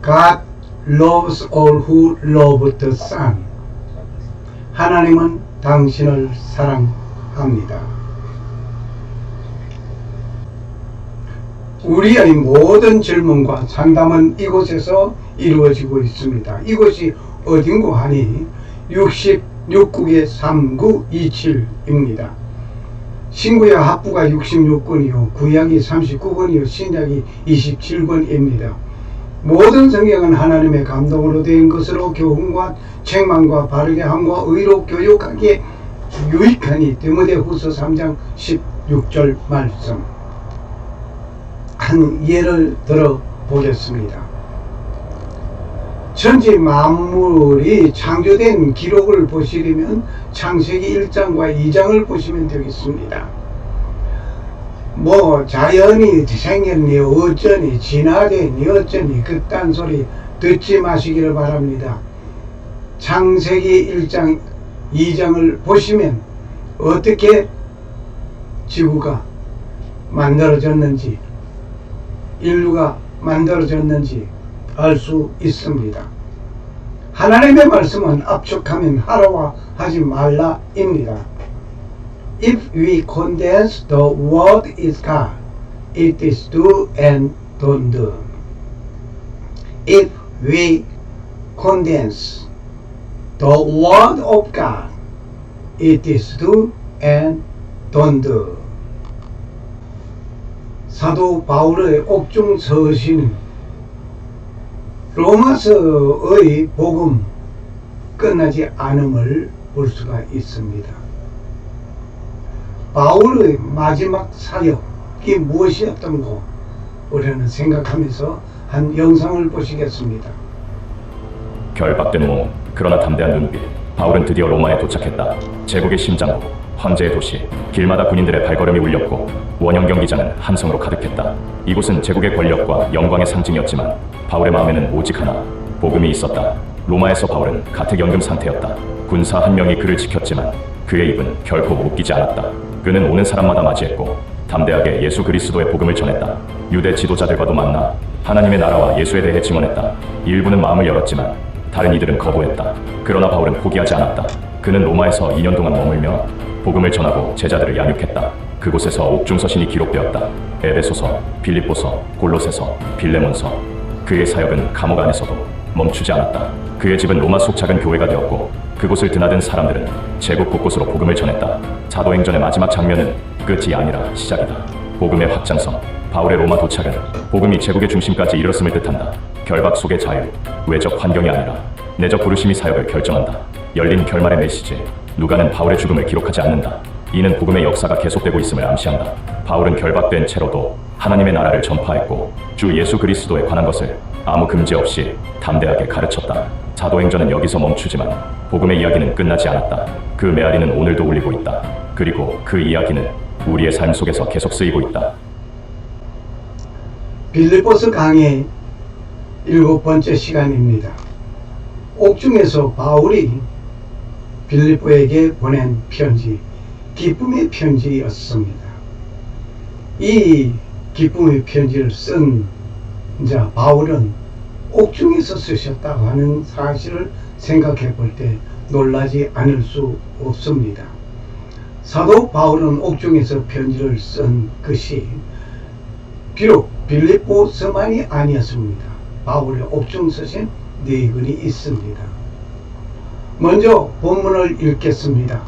God loves all who love the Son. 하나님은 당신을 사랑합니다. 우리의 모든 질문과 상담은 이곳에서 이루어지고 있습니다. 이곳이 어딘고 하니 66국의 3927입니다. 신구약 합부가 66권이요 구약이 39권이요 신약이 27권입니다. 모든 성경은 하나님의 감동으로 된 것으로 교훈과 책망과 바르게 함과 의로 교육하기에 유익하니 디모데후서 3장 16절 말씀. 한 예를 들어 보겠습니다. 천지 만물이 창조된 기록을 보시려면 창세기 1장과 2장을 보시면 되겠습니다. 자연이 생겼니 어쩌니 진화되니 어쩌니 그딴 소리 듣지 마시기를 바랍니다. 창세기 1장 2장을 보시면 어떻게 지구가 만들어졌는지 인류가 만들어졌는지 알 수 있습니다. 하나님의 말씀은 압축하면 하라와 하지 말라입니다. If we condense the word is God, it is do and don't do. If we condense the word of God, it is do and don't do. 사도 바울의 옥중 서신 로마서의 복음 끝나지 않음을 볼 수가 있습니다. 바울의 마지막 사역이 무엇이었던고 우리는 생각하면서 한 영상을 보시겠습니다. 결박된 몸, 그러나 담대한 눈빛. 바울은 드디어 로마에 도착했다. 제국의 심장부, 황제의 도시. 길마다 군인들의 발걸음이 울렸고 원형 경기장은 함성으로 가득했다. 이곳은 제국의 권력과 영광의 상징이었지만 바울의 마음에는 오직 하나, 복음이 있었다. 로마에서 바울은 가택연금 상태였다. 군사 한 명이 그를 지켰지만 그의 입은 결코 묶이지 않았다. 그는 오는 사람마다 맞이했고 담대하게 예수 그리스도의 복음을 전했다. 유대 지도자들과도 만나 하나님의 나라와 예수에 대해 증언했다. 일부는 마음을 열었지만 다른 이들은 거부했다. 그러나 바울은 포기하지 않았다. 그는 로마에서 2년 동안 머물며 복음을 전하고 제자들을 양육했다. 그곳에서 옥중서신이 기록되었다. 에베소서, 빌립보서, 골로새서, 빌레몬서. 그의 사역은 감옥 안에서도 멈추지 않았다. 그의 집은 로마 속 작은 교회가 되었고 그곳을 드나든 사람들은 제국 곳곳으로 복음을 전했다. 사도행전의 마지막 장면은 끝이 아니라 시작이다. 복음의 확장성. 바울의 로마 도착은 복음이 제국의 중심까지 이르렀음을 뜻한다. 결박 속의 자유, 외적 환경이 아니라 내적 부르심이 사역을 결정한다. 열린 결말의 메시지. 누가는 바울의 죽음을 기록하지 않는다. 이는 복음의 역사가 계속되고 있음을 암시한다. 바울은 결박된 채로도 하나님의 나라를 전파했고 주 예수 그리스도에 관한 것을 아무 금지 없이 담대하게 가르쳤다. 사도행전은 여기서 멈추지만 복음의 이야기는 끝나지 않았다. 그 메아리는 오늘도 울리고 있다. 그리고 그 이야기는 우리의 삶 속에서 계속 쓰이고 있다. 빌립보서 강의 7번째 시간입니다. 옥중에서 바울이 빌립보에게 보낸 편지, 기쁨의 편지였습니다. 이 기쁨의 편지를 쓴 자 바울은 옥중에서 쓰셨다고 하는 사실을 생각해 볼 때 놀라지 않을 수 없습니다. 사도 바울은 옥중에서 편지를 쓴 것이 비록 빌립보서만이 아니었습니다. 바울의 옥중 서신 4권이 있습니다. 먼저 본문을 읽겠습니다.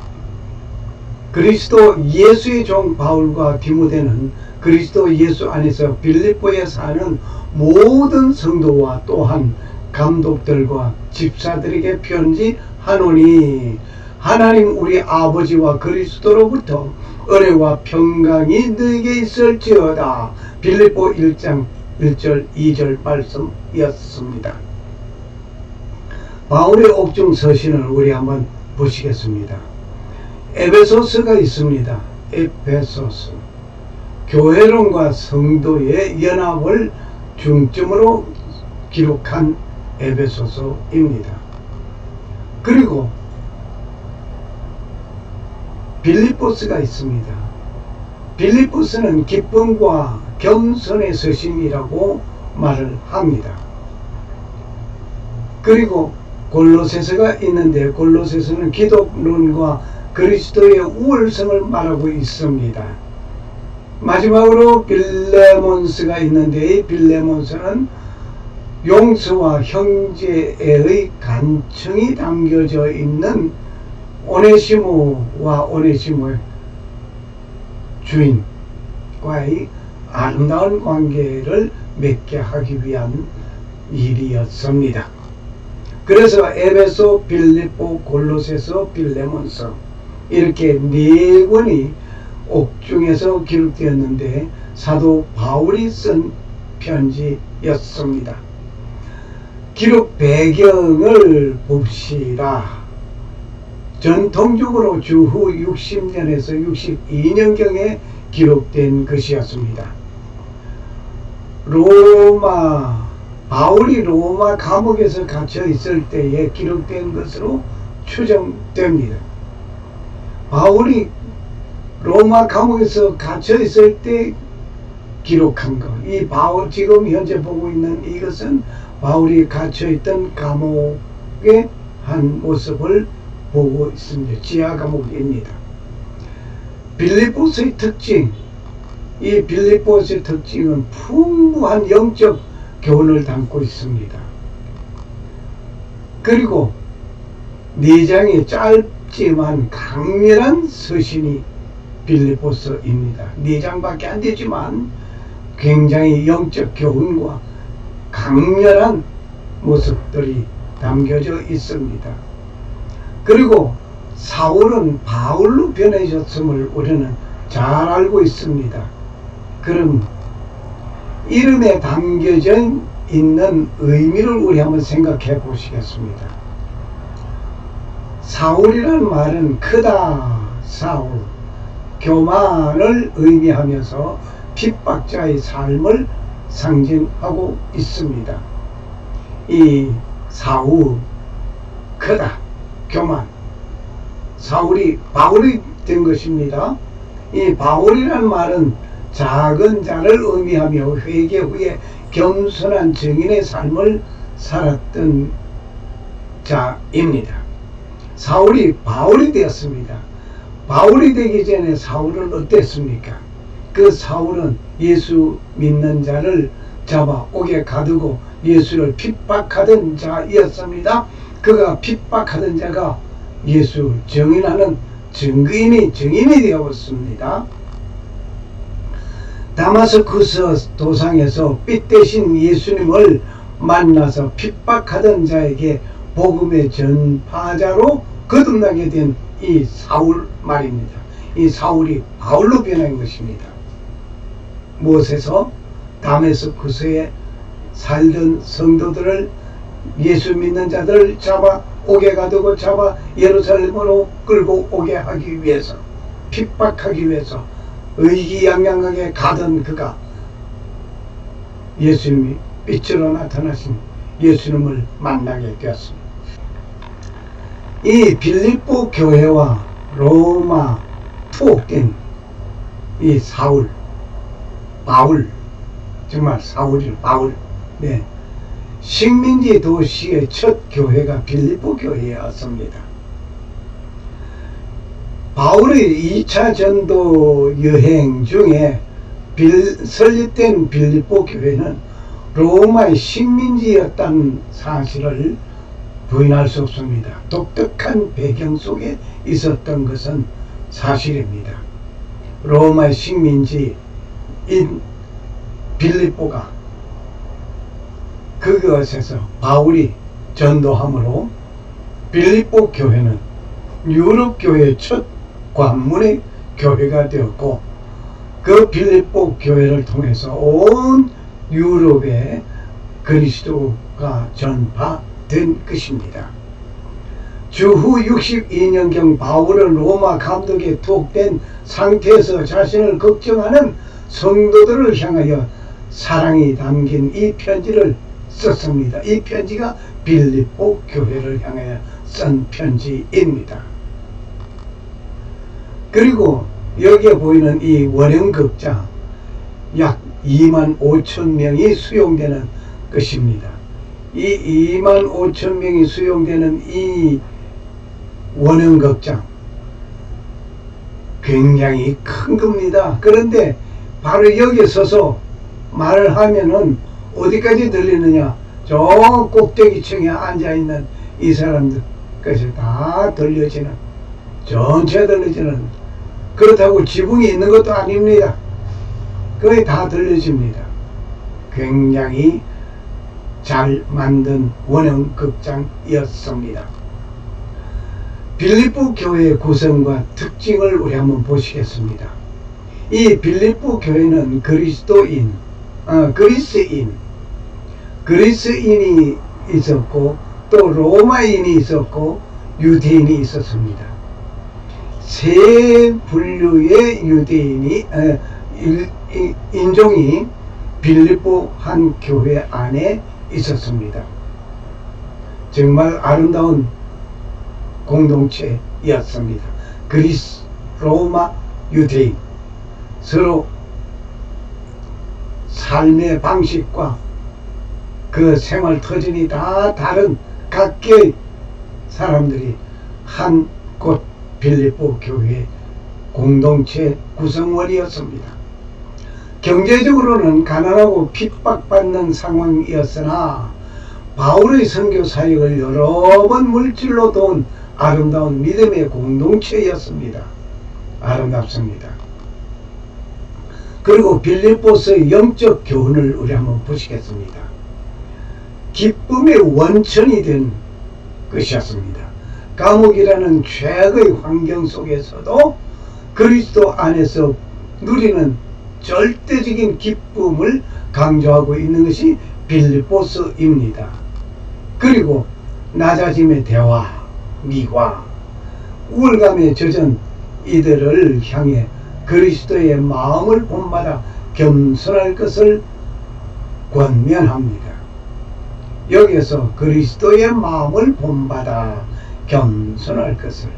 그리스도 예수의 종 바울과 디모데는 그리스도 예수 안에서 빌립보에 사는 모든 성도와 또한 감독들과 집사들에게 편지하노니 하나님 우리 아버지와 그리스도로부터 은혜와 평강이 너에게 있을지어다. 빌립보 1장 1절 2절 말씀이었습니다. 바울의 옥중 서신을 우리 한번 보시겠습니다. 에베소서가 있습니다. 에베소서. 교회론과 성도의 연합을 중점으로 기록한 에베소서입니다. 그리고 빌립보서가 있습니다. 빌립보서는 기쁨과 겸손의 서신이라고 말을 합니다. 그리고 골로새서가 있는데 골로새서는 기독론과 그리스도의 우월성을 말하고 있습니다. 마지막으로 빌레몬스가 있는데 이 빌레몬스는 용서와 형제의 간청이 담겨져 있는 오네시모와 오네시모의 주인과의 아름다운 관계를 맺게 하기 위한 일이었습니다. 그래서 에베소, 빌립보, 골로새서, 빌레몬서 이렇게 네 권이 옥중에서 기록되었는데 사도 바울이 쓴 편지였습니다. 기록 배경을 봅시다. 전통적으로 주후 60년에서 62년경에 기록된 것이었습니다. 바울이 로마 감옥에서 갇혀 있을 때에 기록된 것으로 추정됩니다. 바울이 로마 감옥에서 갇혀 있을 때 기록한 것. 이 바울 지금 현재 보고 있는 이것은 바울이 갇혀 있던 감옥의 한 모습을 보고 있습니다. 지하 감옥입니다. 빌립보서의 특징, 이 빌립보서의 특징은 풍부한 영적 교훈을 담고 있습니다. 그리고 4장의 짧지만 강렬한 서신이 빌립보서입니다. 4장밖에 안 되지만 굉장히 영적 교훈과 강렬한 모습들이 담겨져 있습니다. 그리고 사울은 바울로 변해졌음을 우리는 잘 알고 있습니다. 그럼 이름에 담겨져 있는 의미를 우리 한번 생각해 보시겠습니다. 사울이라는 말은 크다, 사울, 교만을 의미하면서 핍박자의 삶을 상징하고 있습니다. 이 사울, 크다, 교만, 사울이 바울이 된 것입니다. 이 바울이라는 말은 작은 자를 의미하며 회개 후에 겸손한 증인의 삶을 살았던 자입니다. 사울이 바울이 되었습니다. 바울이 되기 전에 사울은 어땠습니까? 그 사울은 예수 믿는 자를 잡아 옥에 가두고 예수를 핍박하던 자였습니다. 그가 핍박하던 자가 예수 증인하는 증인이 되었습니다. 다마스쿠스 도상에서 빛 대신 예수님을 만나서 핍박하던 자에게 복음의 전파자로 거듭나게 된 이 사울 말입니다. 이 사울이 바울로 변한 것입니다. 무엇에서? 다마스쿠스에 살던 성도들을, 예수 믿는 자들을 잡아 옥에 가두고 잡아 예루살렘으로 끌고 오게 하기 위해서, 핍박하기 위해서 의기양양하게 가던 그가 예수님이 빛으로 나타나신 예수님을 만나게 되었습니다. 이 빌립보 교회와 로마 투옥된 이 사울, 바울, 정말 사울이 바울, 네, 식민지 도시의 첫 교회가 빌립보 교회였습니다. 바울의 2차 전도 여행 중에 설립된 빌립보 교회는 로마의 식민지였다는 사실을 부인할 수 없습니다. 독특한 배경 속에 있었던 것은 사실입니다. 로마의 식민지인 빌립보가 그것에서 바울이 전도함으로 빌립보 교회는 유럽 교회의 첫 관문의 교회가 되었고, 그 빌립보 교회를 통해서 온 유럽에 그리스도가 전파된 것입니다. 주후 62년경 바울은 로마 감독에 투옥된 상태에서 자신을 걱정하는 성도들을 향하여 사랑이 담긴 이 편지를 썼습니다. 이 편지가 빌립보 교회를 향하여 쓴 편지입니다. 그리고 여기에 보이는 이 원형극장 약 25,000명이 수용되는 것입니다. 이 2만 5천 명이 수용되는 이 원형극장 굉장히 큰 겁니다. 그런데 바로 여기에 서서 말을 하면은 어디까지 들리느냐, 저 꼭대기층에 앉아있는 이 사람들까지 다 들려지는, 전체 들려지는, 그렇다고 지붕이 있는 것도 아닙니다. 거의 다 들려집니다. 굉장히 잘 만든 원형 극장이었습니다. 빌립보 교회의 구성과 특징을 우리 한번 보시겠습니다. 이 빌립보 교회는 그리스인이 있었고, 또 로마인이 있었고, 유대인이 있었습니다. 세 분류의 인종이 빌립보 한 교회 안에 있었습니다. 정말 아름다운 공동체였습니다. 그리스, 로마, 유대인, 서로 삶의 방식과 그 생활 터전이 다 다른 각계의 사람들이 한 곳 빌립보 교회 공동체 구성원이었습니다. 경제적으로는 가난하고 핍박받는 상황이었으나 바울의 선교 사역을 여러 번 물질로 도운 아름다운 믿음의 공동체였습니다. 아름답습니다. 그리고 빌립보서의 영적 교훈을 우리 한번 보시겠습니다. 기쁨의 원천이 된 것이었습니다. 감옥이라는 최악의 환경 속에서도 그리스도 안에서 누리는 절대적인 기쁨을 강조하고 있는 것이 빌립보서입니다. 그리고 낮아짐의 대화, 미화, 우울감에 젖은 이들을 향해 그리스도의 마음을 본받아 겸손할 것을 권면합니다. 여기에서 그리스도의 마음을 본받아 겸손할 것을,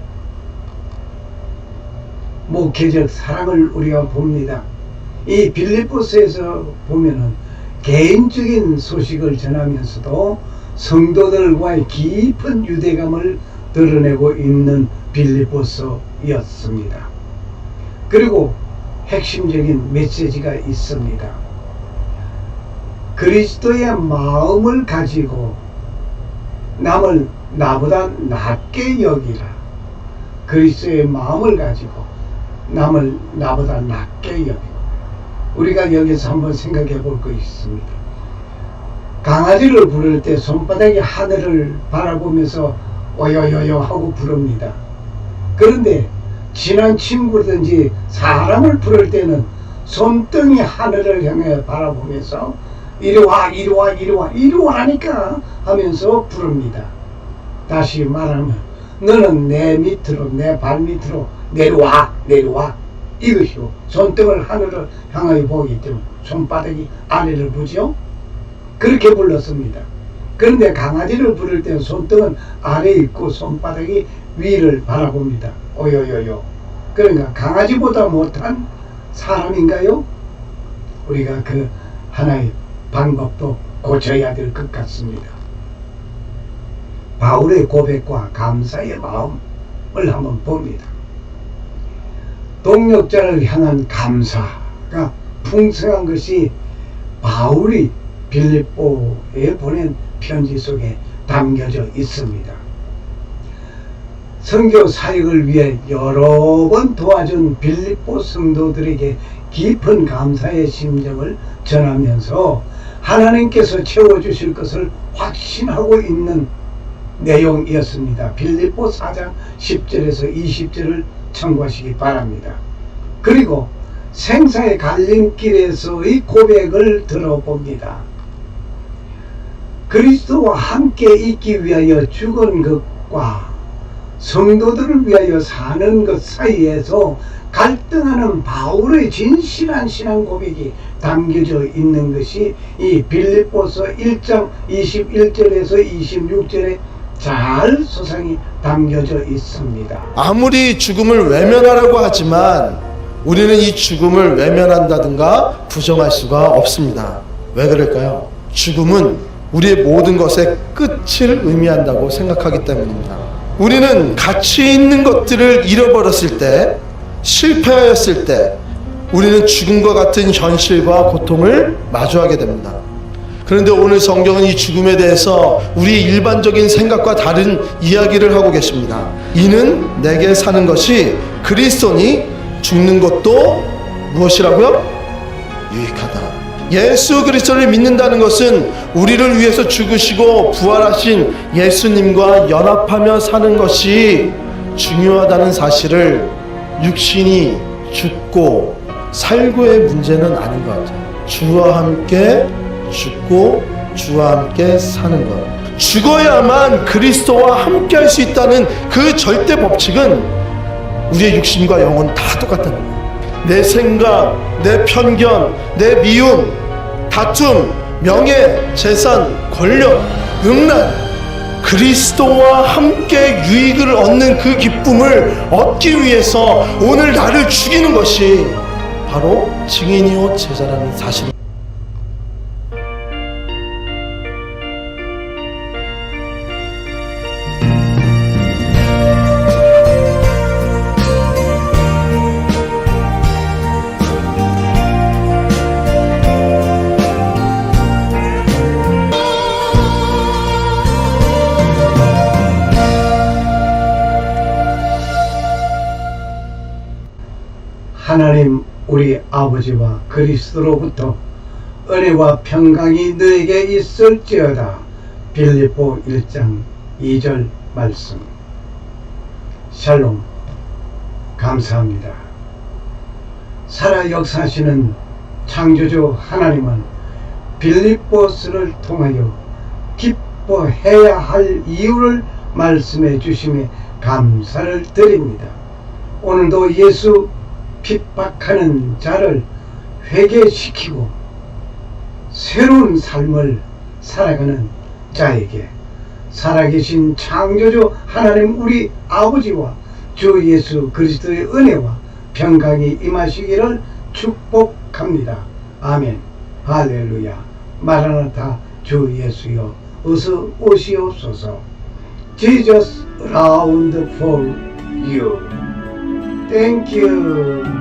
목회적 사랑을 우리가 봅니다. 이 빌립보서에서 보면은 개인적인 소식을 전하면서도 성도들과의 깊은 유대감을 드러내고 있는 빌립보서였습니다. 그리고 핵심적인 메시지가 있습니다. 그리스도의 마음을 가지고 남을 나보다 낮게 여기라. 그리스도의 마음을 가지고 남을 나보다 낮게 여기고. 우리가 여기서 한번 생각해 볼 거 있습니다. 강아지를 부를 때 손바닥이 하늘을 바라보면서 오요요요 하고 부릅니다. 그런데 친한 친구든지 사람을 부를 때는 손등이 하늘을 향해 바라보면서 이리와 이리와 이리와 이리와라니까 하면서 부릅니다. 다시 말하면 너는 내 밑으로, 내 발 밑으로 내려와 내려와 이것이요. 손등을 하늘을 향하여 보기 때문에 손바닥이 아래를 보죠. 그렇게 불렀습니다. 그런데 강아지를 부를 때는 손등은 아래에 있고 손바닥이 위를 바라봅니다. 오요요요. 그러니까 강아지보다 못한 사람인가요? 우리가 그 하나의 방법도 고쳐야 될 것 같습니다. 바울의 고백과 감사의 마음을 한번 봅니다. 동역자를 향한 감사가 풍성한 것이 바울이 빌립보에 보낸 편지 속에 담겨져 있습니다. 선교 사역을 위해 여러 번 도와준 빌립보 성도들에게 깊은 감사의 심정을 전하면서 하나님께서 채워주실 것을 확신하고 있는 내용이었습니다. 빌립보 4장 10절에서 20절을 참고하시기 바랍니다. 그리고 생사의 갈림길에서의 고백을 들어봅니다. 그리스도와 함께 있기 위하여 죽은 것과 성도들을 위하여 사는 것 사이에서 갈등하는 바울의 진실한 신앙 고백이 담겨져 있는 것이 이 빌립보서 1장 21절에서 26절에 잘 소상히 담겨져 있습니다. 아무리 죽음을 외면하라고 하지만 우리는 이 죽음을 외면한다든가 부정할 수가 없습니다. 왜 그럴까요? 죽음은 우리의 모든 것의 끝을 의미한다고 생각하기 때문입니다. 우리는 가치 있는 것들을 잃어버렸을 때, 실패하였을 때 우리는 죽음과 같은 현실과 고통을 마주하게 됩니다. 그런데 오늘 성경은 이 죽음에 대해서 우리 일반적인 생각과 다른 이야기를 하고 계십니다. 이는 내게 사는 것이 그리스도니 죽는 것도 무엇이라고요? 유익하다. 예수 그리스도를 믿는다는 것은 우리를 위해서 죽으시고 부활하신 예수님과 연합하며 사는 것이 중요하다는 사실을, 육신이 죽고 살고의 문제는 아닌 것 같아요. 주와 함께 죽고 주와 함께 사는 것, 죽어야만 그리스도와 함께 할 수 있다는 그 절대 법칙은 우리의 육신과 영혼 다 똑같다는 거예요. 내 생각, 내 편견, 내 미움, 다툼, 명예, 재산, 권력, 음란, 그리스도와 함께 유익을 얻는 그 기쁨을 얻기 위해서 오늘 나를 죽이는 것이 바로 증인이요 제자라는 사실입니다. 하나님 우리 아버지와 그리스도로부터 은혜와 평강이 너에게 있을지어다. 빌립보 1장 2절 말씀. 샬롬. 감사합니다. 살아 역사하시는 창조주 하나님은 빌립보스를 통하여 기뻐해야 할 이유를 말씀해 주심에 감사를 드립니다. 오늘도 예수 핍박하는 자를 회개시키고 새로운 삶을 살아가는 자에게 살아계신 창조주 하나님 우리 아버지와 주 예수 그리스도의 은혜와 평강이 임하시기를 축복합니다. 아멘. 할렐루야. 마라나타 주 예수여 어서 오시옵소서. Jesus around for you. Thank you.